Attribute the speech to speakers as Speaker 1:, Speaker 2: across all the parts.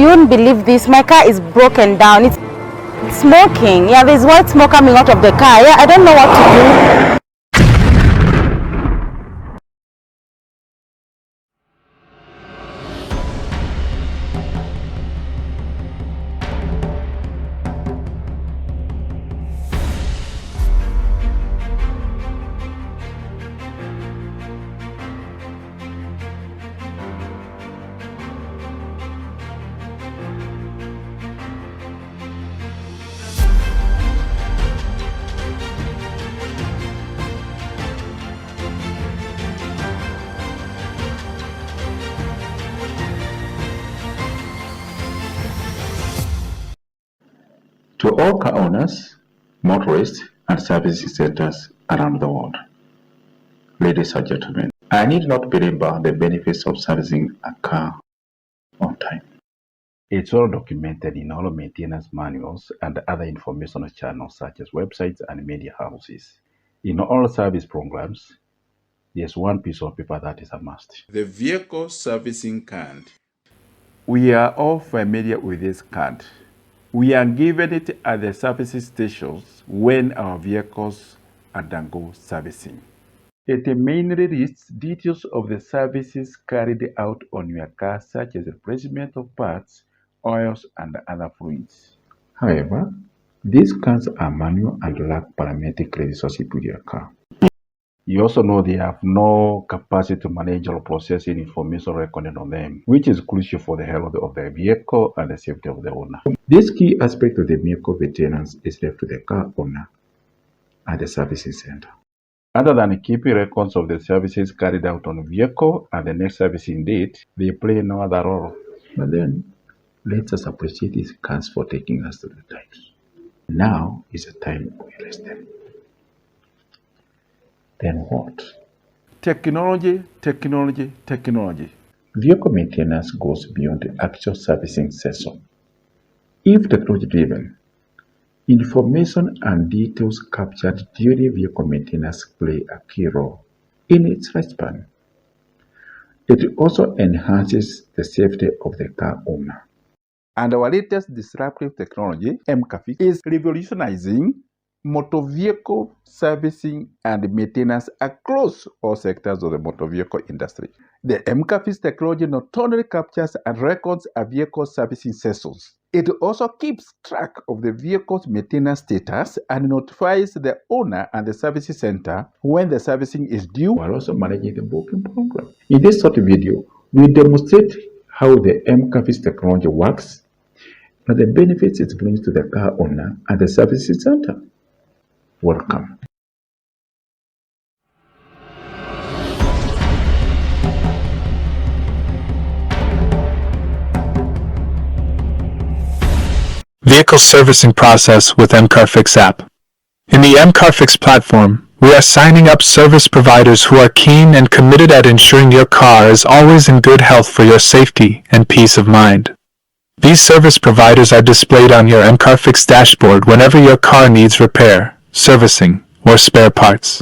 Speaker 1: wouldn't believe this. My car is broken down. It's smoking. Yeah, there's white smoke coming out of the car. Yeah, I don't know what to do.
Speaker 2: To all car owners, motorists, and service centers around the world, ladies and gentlemen, I need not belabor the benefits of servicing a car on time. It's all documented in all maintenance manuals and other informational channels such as websites and media houses. In all service programs, there's one piece of paper that is a must: the vehicle servicing card. We are all familiar with this card. We are given it at the service stations when our vehicles undergo servicing. It mainly lists details of the services carried out on your car, such as replacement of parts, oils, and other fluids. However, these cards are manual and lack parametric relationship with your car. You also know they have no capacity to manage or process information recorded on them, which is crucial for the health of the vehicle and the safety of the owner. This key aspect of the vehicle maintenance is left to the car owner at the servicing center. Other than keeping records of the services carried out on the vehicle and the next servicing date, they play no other role. But then, let us appreciate these cards for taking us to the times. Now is the time we listen. Then what? Technology, technology, technology. Vehicle maintenance goes beyond the actual servicing session. If technology-driven, information and details captured during vehicle maintenance play a key role in its lifespan. It also enhances the safety of the car owner. And our latest disruptive technology, Mcarfix, is revolutionizing motor vehicle servicing and maintenance across all sectors of the motor vehicle industry. The Mcarfix technology not only captures and records a vehicle servicing sessions, it also keeps track of the vehicle's maintenance status and notifies the owner and the servicing center when the servicing is due, while also managing the booking program. In this short video, we demonstrate how the Mcarfix technology works and the benefits it brings to the car owner and the servicing center. Welcome.
Speaker 3: Vehicle servicing process with Mcarfix app. In the Mcarfix platform, we are signing up service providers who are keen and committed at ensuring your car is always in good health for your safety and peace of mind. These service providers are displayed on your Mcarfix dashboard whenever your car needs repair, servicing, or spare parts.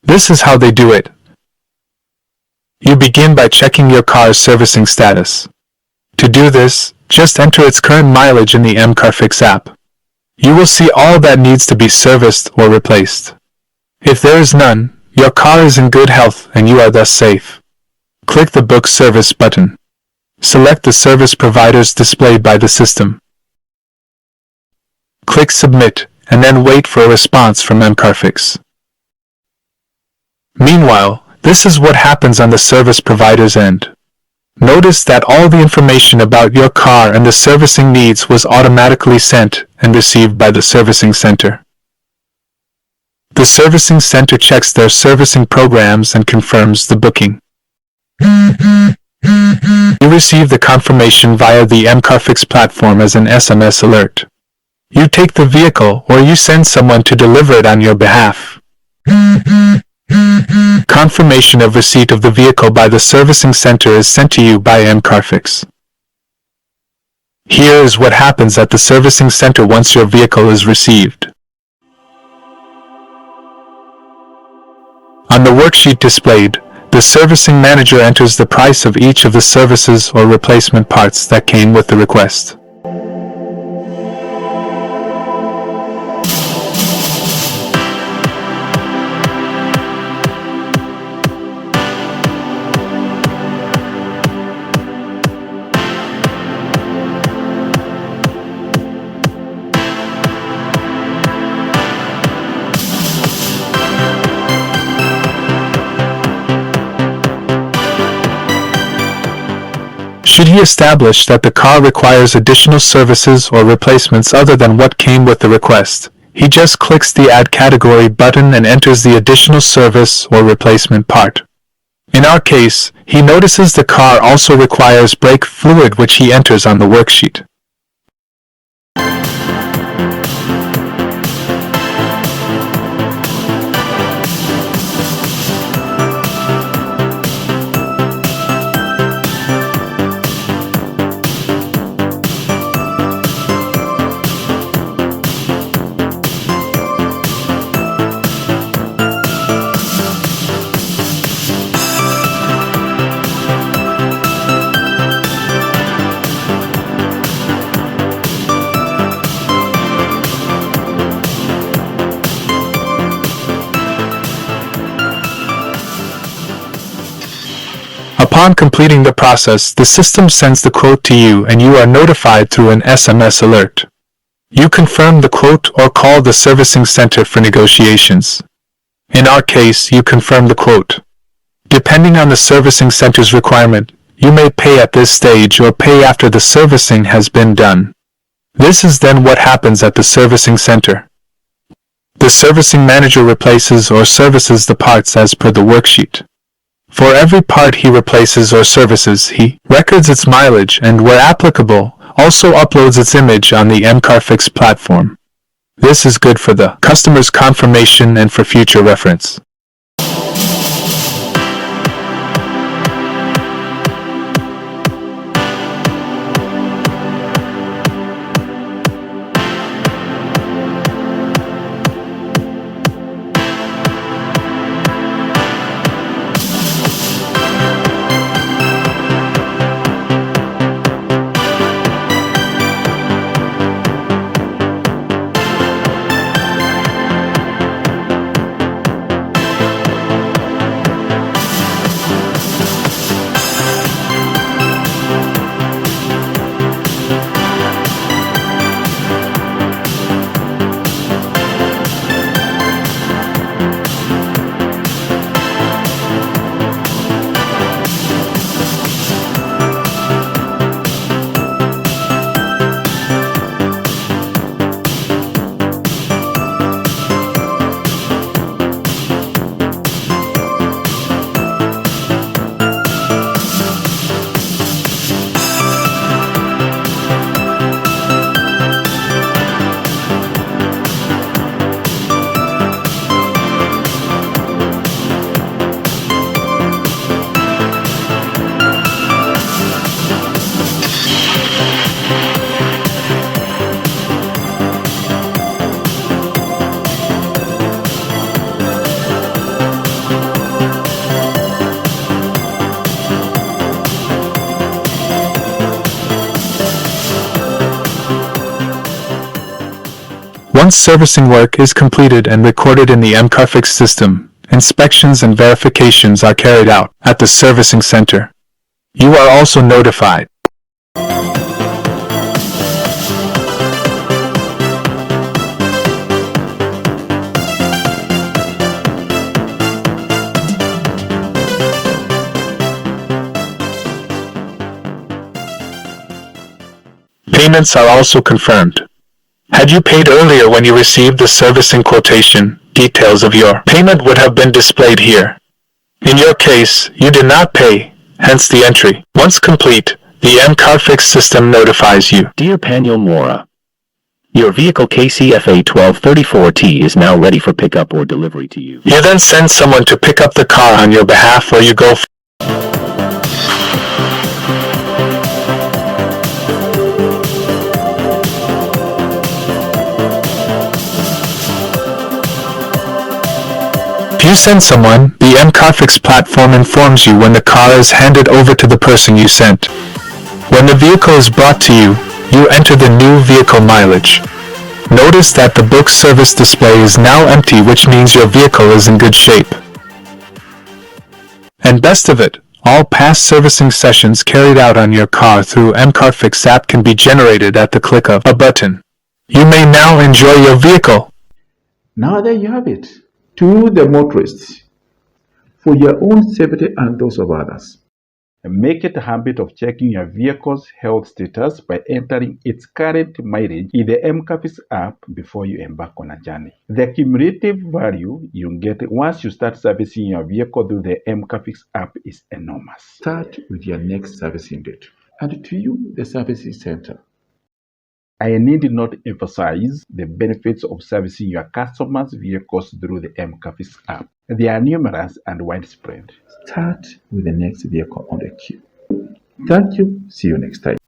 Speaker 3: This is how they do it. You begin by checking your car's servicing status. To do this, just enter its current mileage in the Mcarfix app. You will see all that needs to be serviced or replaced. If there is none, your car is in good health and you are thus safe. Click the Book Service button. Select the service providers displayed by the system. Click Submit and then wait for a response from Mcarfix. Meanwhile, this is what happens on the service provider's end. Notice that all the information about your car and the servicing needs was automatically sent and received by the servicing center. The servicing center checks their servicing programs and confirms the booking. You receive the confirmation via the Mcarfix platform as an SMS alert. You take the vehicle or you send someone to deliver it on your behalf. Confirmation of receipt of the vehicle by the servicing center is sent to you by Mcarfix. Here is what happens at the servicing center once your vehicle is received. On the worksheet displayed, The servicing manager enters the price of each of the services or replacement parts that came with the request. Should he establish that the car requires additional services or replacements other than what came with the request, he just clicks the Add Category button and enters the additional service or replacement part. In our case, he notices the car also requires brake fluid, which he enters on the worksheet. Upon completing the process, the system sends the quote to you and you are notified through an SMS alert. You confirm the quote or call the servicing center for negotiations. In our case, you confirm the quote. Depending on the servicing center's requirement, you may pay at this stage or pay after the servicing has been done. This is then what happens at the servicing center. The servicing manager replaces or services the parts as per the worksheet. For every part he replaces or services, he records its mileage and, where applicable, also uploads its image on the Mcarfix platform. This is good for the customer's confirmation and for future reference. Once servicing work is completed and recorded in the Mcarfix system, inspections and verifications are carried out at the servicing center. You are also notified. Payments are also confirmed. Had you paid earlier when you received the servicing quotation, details of your payment would have been displayed here. In your case, you did not pay, hence the entry. Once complete, the Mcarfix system notifies you.
Speaker 4: Dear Paniel Mora, your vehicle KCFA 1234T is now ready for pickup or delivery to you.
Speaker 3: You then send someone to pick up the car on your behalf, or you go you send someone, the Mcarfix platform informs you when the car is handed over to the person you sent. When the vehicle is brought to you, you enter the new vehicle mileage. Notice that the book service display is now empty, which means your vehicle is in good shape. And best of it, all past servicing sessions carried out on your car through Mcarfix app can be generated at the click of a button. You may now enjoy your vehicle.
Speaker 2: Now there you have it. To the motorists, for your own safety and those of others. Make it a habit of checking your vehicle's health status by entering its current mileage in the Mcarfix app before you embark on a journey. The cumulative value you get once you start servicing your vehicle through the Mcarfix app is enormous. Start with your next servicing date. And to you, the servicing center. I need not emphasize the benefits of servicing your customers' vehicles through the Mcarfix app. They are numerous and widespread. Start with the next vehicle on the queue. Thank you. See you next time.